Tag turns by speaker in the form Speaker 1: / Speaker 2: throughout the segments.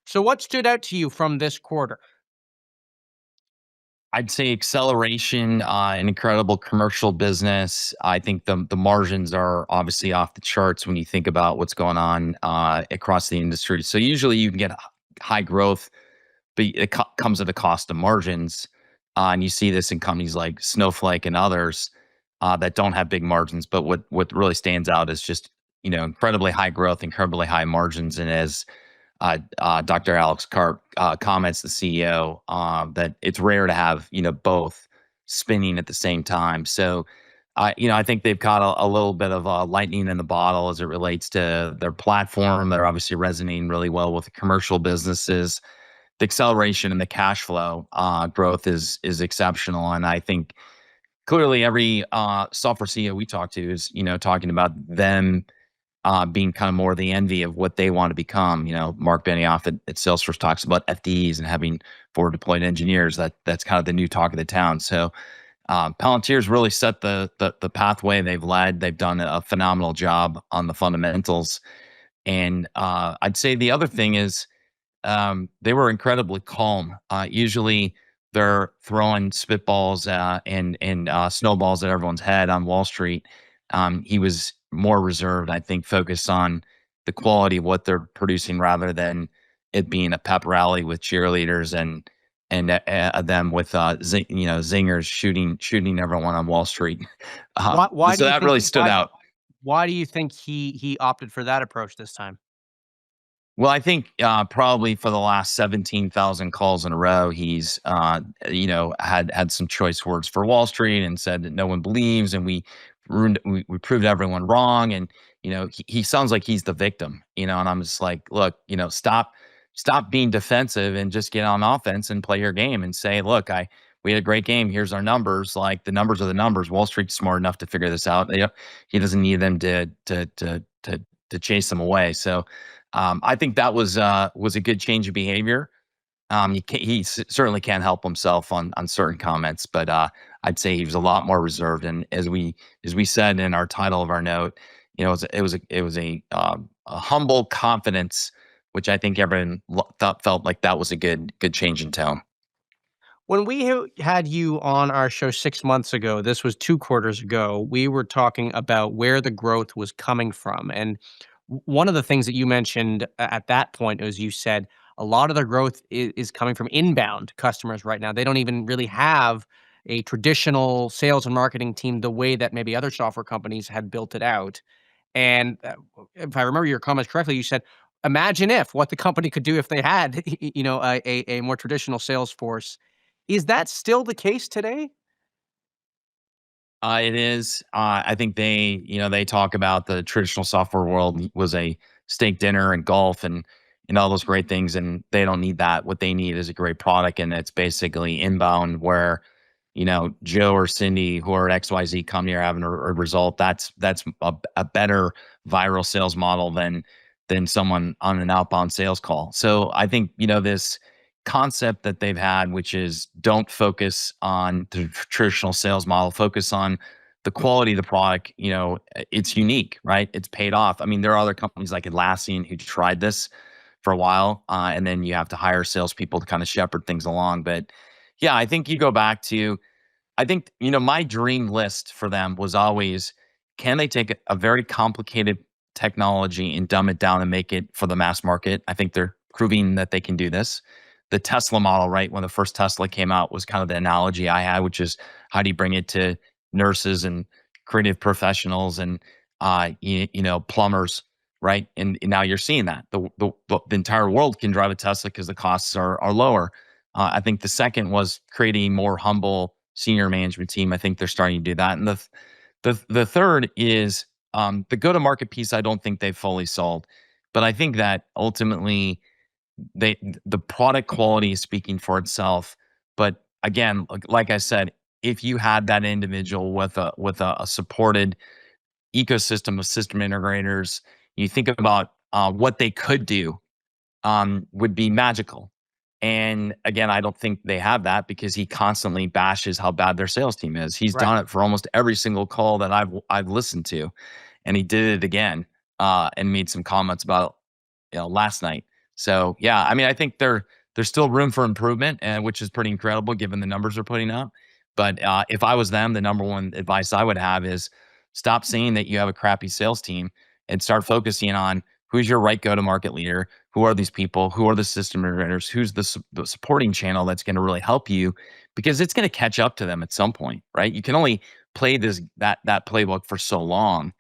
Speaker 1: So what stood out to you from this quarter?
Speaker 2: I'd say acceleration, an incredible commercial business. I think the margins are obviously off the charts when you think about what's going on across the industry. So usually you can get high growth, but it comes at a cost of margins. And you see this in companies like Snowflake and others that don't have big margins. But what really stands out is just incredibly high growth, incredibly high margins, and as Dr. Alex Karp comments, the CEO, that it's rare to have both spinning at the same time. So, I think they've got a little bit of lightning in the bottle as it relates to their platform. They're obviously resonating really well with the commercial businesses. The acceleration and the cash flow growth is exceptional, and I think clearly every software CEO we talk to is talking about them being kind of more the envy of what they want to become. Mark Benioff at Salesforce talks about FDEs and having forward deployed engineers. That's kind of the new talk of the town. So Palantir's really set the pathway. They've led. They've done a phenomenal job on the fundamentals. And I'd say the other thing is they were incredibly calm. Usually they're throwing spitballs and snowballs at everyone's head on Wall Street. He was more reserved, I think, focused on the quality of what they're producing rather than it being a pep rally with cheerleaders and them with zingers shooting everyone on Wall Street.
Speaker 1: Why do
Speaker 2: So
Speaker 1: you
Speaker 2: that
Speaker 1: think
Speaker 2: really stood out.
Speaker 1: why do you think he opted for that approach this time?
Speaker 2: Well, I think probably for the last 17,000 calls in a row, he's had some choice words for Wall Street and said that no one believes, and we proved everyone wrong, and he sounds like he's the victim, and I'm just like, look, stop being defensive and just get on offense and play your game and say, look, we had a great game. Here's our numbers. Like the numbers are the numbers. Wall Street's smart enough to figure this out. He doesn't need them to chase them away. So. I think that was a good change of behavior. Certainly can't help himself on certain comments, but I'd say he was a lot more reserved. And as we said in our title of our note, it was a humble confidence, which I think everyone felt like that was a good change in tone.
Speaker 1: When we had you on our show 6 months ago, this was 2 quarters ago, we were talking about where the growth was coming from, and one of the things that you mentioned at that point was you said a lot of the growth is coming from inbound customers right now. They don't even really have a traditional sales and marketing team the way that maybe other software companies had built it out. And if I remember your comments correctly, you said, "Imagine if what the company could do if they had, a more traditional sales force." Is that still the case today?
Speaker 2: It is. I think they talk about the traditional software world was a steak dinner and golf and all those great things, and they don't need that. What they need is a great product, and it's basically inbound where Joe or Cindy who are at XYZ company are having a result. That's a better viral sales model than someone on an outbound sales call. So I think this concept that they've had, which is don't focus on the traditional sales model, focus on the quality of the product. It's unique, right? It's paid off. I mean, there are other companies like Atlassian who tried this for a while, and then you have to hire salespeople to kind of shepherd things along. But yeah, I think you go back to, I think, my dream list for them was always, can they take a very complicated technology and dumb it down and make it for the mass market? I think they're proving that they can do this. The Tesla model, right? When the first Tesla came out was kind of the analogy I had, which is how do you bring it to nurses and creative professionals and plumbers, right? And now you're seeing that the entire world can drive a Tesla because the costs are lower. I think the second was creating a more humble senior management team. I think they're starting to do that. And the third is the go to market piece. I don't think they've fully solved, but I think that ultimately they the product quality is speaking for itself. But again, like I said, if you had that individual with a supported ecosystem of system integrators, you think about what they could do would be magical. And again, I don't think they have that because he constantly bashes how bad their sales team is. He's
Speaker 1: Right.
Speaker 2: done it for almost every single call that I've listened to, and he did it again and made some comments about last night. So yeah, I mean, I think there's still room for improvement, and which is pretty incredible given the numbers they're putting up. But if I was them, the number one advice I would have is stop saying that you have a crappy sales team and start focusing on who's your right go-to-market leader, who are these people, who are the system integrators, who's the supporting channel that's going to really help you, because it's going to catch up to them at some point, right? You can only play that playbook for so long,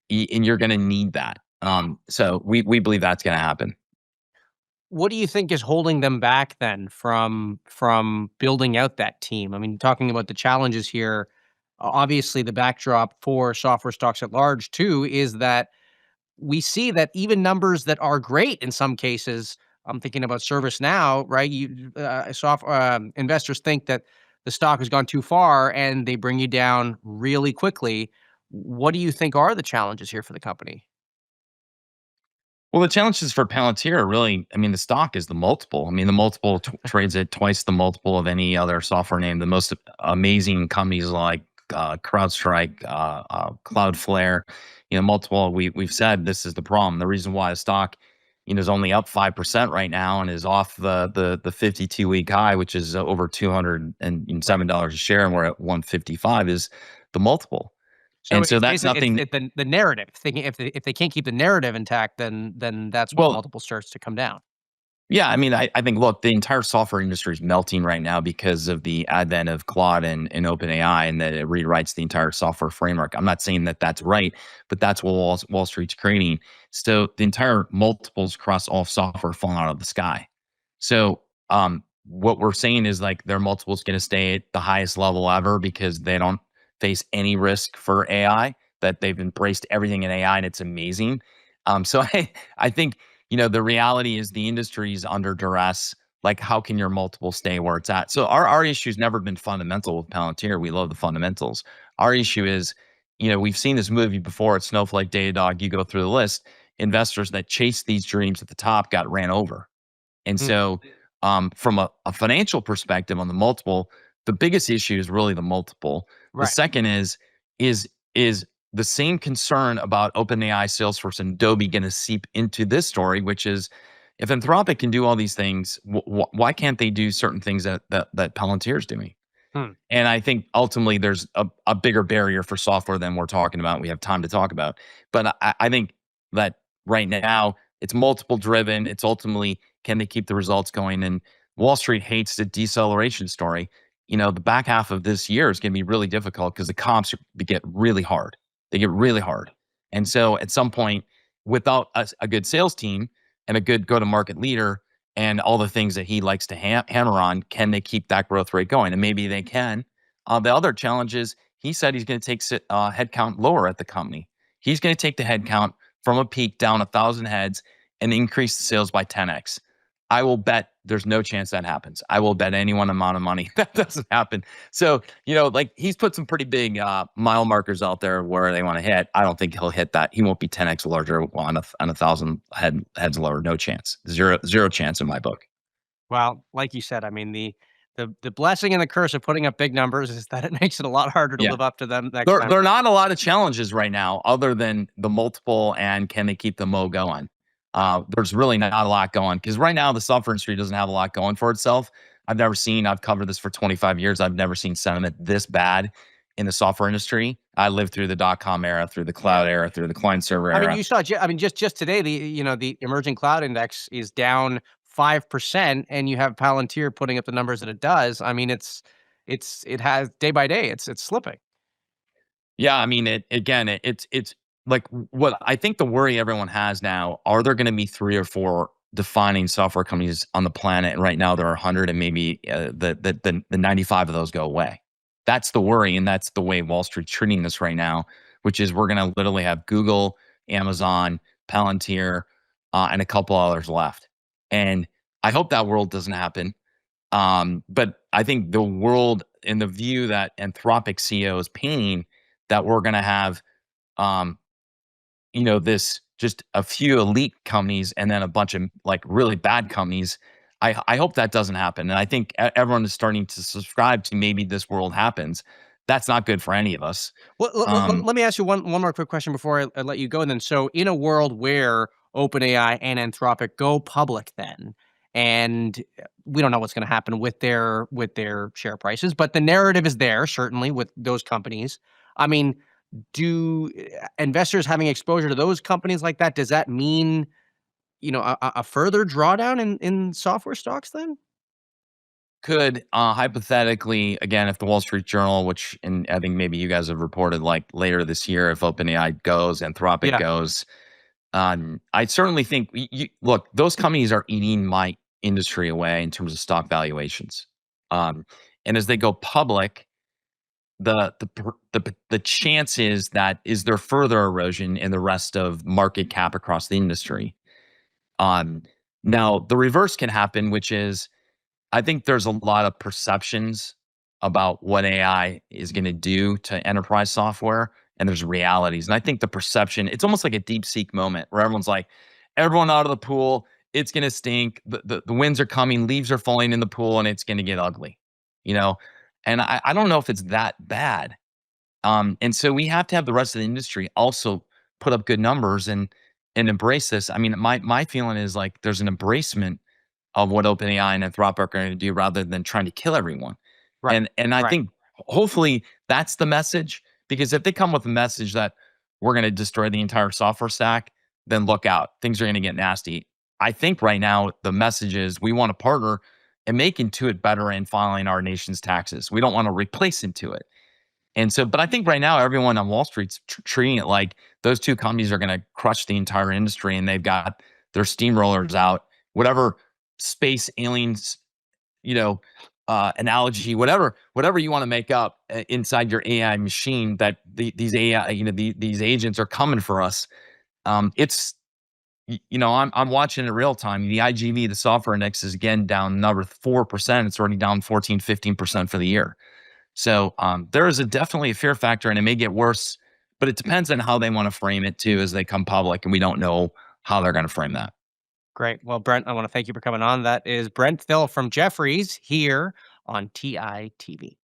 Speaker 2: and you're going to need that. So we believe that's going to happen.
Speaker 1: What do you think is holding them back then from building out that team? I mean, talking about the challenges here, obviously the backdrop for software stocks at large too is that we see that even numbers that are great in some cases, I'm thinking about ServiceNow, right? Investors think that the stock has gone too far and they bring you down really quickly. What do you think are the challenges here for the company?
Speaker 2: Well, the challenges for Palantir are really, I mean, the stock is the multiple. I mean, the multiple trades at twice the multiple of any other software name. The most amazing companies like CrowdStrike, Cloudflare, multiple. We've said this is the problem. The reason why the stock, is only up 5% right now and is off the 52-week high, which is over
Speaker 1: Right.
Speaker 2: $207 a share, and we're at 155, is the multiple.
Speaker 1: So
Speaker 2: And so
Speaker 1: it's
Speaker 2: that's
Speaker 1: basically
Speaker 2: nothing.
Speaker 1: the narrative. Thinking if they can't keep the narrative intact, then that's when the
Speaker 2: Well,
Speaker 1: multiple starts to come down.
Speaker 2: yeah, I mean, I think, look, the entire software industry is melting right now because of the advent of Claude and OpenAI, and that it rewrites the entire software framework. I'm not saying that that's right, but that's what Wall Street's creating. So the entire multiples across all software falling out of the sky. So what we're saying is, like, their multiples going to stay at the highest level ever because they don't face any risk for AI. That they've embraced everything in AI, and it's amazing. So I think, the reality is the industry is under duress. Like, how can your multiple stay where it's at? So our issue's never been fundamental with Palantir. We love the fundamentals. Our issue is, we've seen this movie before at Snowflake, Datadog. You go through the list. Investors that chased these dreams at the top got ran over. And
Speaker 1: Mm,
Speaker 2: so, from a financial perspective on the multiple, the biggest issue is really the multiple. The
Speaker 1: right.
Speaker 2: second is the same concern about OpenAI, Salesforce, and Adobe going to seep into this story, which is, if Anthropic can do all these things, why can't they do certain things that Palantir is doing?
Speaker 1: Hmm.
Speaker 2: And I think ultimately there's a bigger barrier for software than we're talking about. We have time to talk about. But I think that right now it's multiple driven. It's ultimately, can they keep the results going? And Wall Street hates the deceleration story. The back half of this year is going to be really difficult because the comps get really hard. They get really hard. And so at some point, without a good sales team and a good go to market leader, and all the things that he likes to hammer on, can they keep that growth rate going? And maybe they can. The other challenge is, he said he's going to take headcount lower at the company. He's going to take the headcount from a peak down 1,000 heads and increase the sales by 10x. I will bet there's no chance that happens. I will bet anyone amount of money that doesn't happen. So, like, he's put some pretty big mile markers out there where they want to hit. I don't think he'll hit that. He won't be 10x larger on a 1,000 heads lower. No chance. Zero chance in my book.
Speaker 1: Well, like you said, I mean, the blessing and the curse of putting up big numbers is that it makes it a lot harder to
Speaker 2: Yeah.
Speaker 1: live up to them next
Speaker 2: There
Speaker 1: time
Speaker 2: there are
Speaker 1: around.
Speaker 2: not a lot of challenges right now other than the multiple and can they keep the mo going. There's really not a lot going because right now the software industry doesn't have a lot going for itself. I've covered this for 25 years. I've never seen sentiment this bad in the software industry. I lived through the dot-com era, through the
Speaker 1: Yeah.
Speaker 2: cloud era, through the client server
Speaker 1: I mean,
Speaker 2: era.
Speaker 1: you saw I mean, just today, the emerging cloud index is down 5%, and you have Palantir putting up the numbers that it does. I mean, it has day by day, it's slipping.
Speaker 2: Yeah, I mean, it's like, what I think the worry everyone has now, are there gonna be 3 or 4 defining software companies on the planet? And right now there are 100, and maybe, the 95 of those go away. That's the worry, and that's the way Wall Street's treating this right now, which is, we're gonna literally have Google, Amazon, Palantir, and a couple others left. And I hope that world doesn't happen. But I think the world and the view that Anthropic CEO is painting, that we're going to have, um, this just a few elite companies and then a bunch of, like, really bad companies. I hope that doesn't happen. And I think everyone is starting to subscribe to, maybe this world happens. That's not good for any of us.
Speaker 1: Well,
Speaker 2: Um,
Speaker 1: let me ask you one more quick question before I let you go then. So in a world where OpenAI and Anthropic go public then. And we don't know what's going to happen with their share prices, but the narrative is there certainly with those companies. I mean, do investors having exposure to those companies like that, does that mean, a further drawdown in software stocks then?
Speaker 2: Could hypothetically, again, if the Wall Street Journal, which and I think maybe you guys have reported like later this year, if OpenAI goes, Anthropic
Speaker 1: Yeah,
Speaker 2: goes, I certainly think look, those companies are eating my industry away in terms of stock valuations. Um, and as they go public, the chances that is there further erosion in the rest of market cap across the industry. Um, Now the reverse can happen, which is I think there's a lot of perceptions about what AI is going to do to enterprise software, and there's realities. And I think the perception, it's almost like a deep seek moment where everyone's like, everyone out of the pool, it's going to stink. The winds are coming, leaves are falling in the pool, and it's going to get ugly, you know? And I don't know if it's that bad. And so we have to have the rest of the industry also put up good numbers and embrace this. I mean, my feeling is like there's an embracement of what OpenAI and Anthropic are going to do rather than trying to kill everyone.
Speaker 1: right,
Speaker 2: And I
Speaker 1: right.
Speaker 2: think hopefully that's the message because if they come with a message that we're going to destroy the entire software stack, then look out. Things are going to get nasty. I think right now the message is we want to partner and make Intuit better in filing our nation's taxes. We don't want to replace Intuit. And so, but I think right now everyone on Wall Street's treating it like those two companies are going to crush the entire industry, and they've got their steamrollers out. Whatever space aliens, you know, analogy, whatever you want to make up inside your AI machine, that these AI, these agents are coming for us. It's I'm watching it real time. The IGV, the software index, is again down another 4%. It's already down 14, 15% for the year. So there is definitely a fear factor, and it may get worse, but it depends on how they want to frame it too as they come public, and we don't know how they're going to frame that.
Speaker 1: Great. Well, Brent, I want to thank you for coming on. That is Brent Thill from Jefferies here on TITV.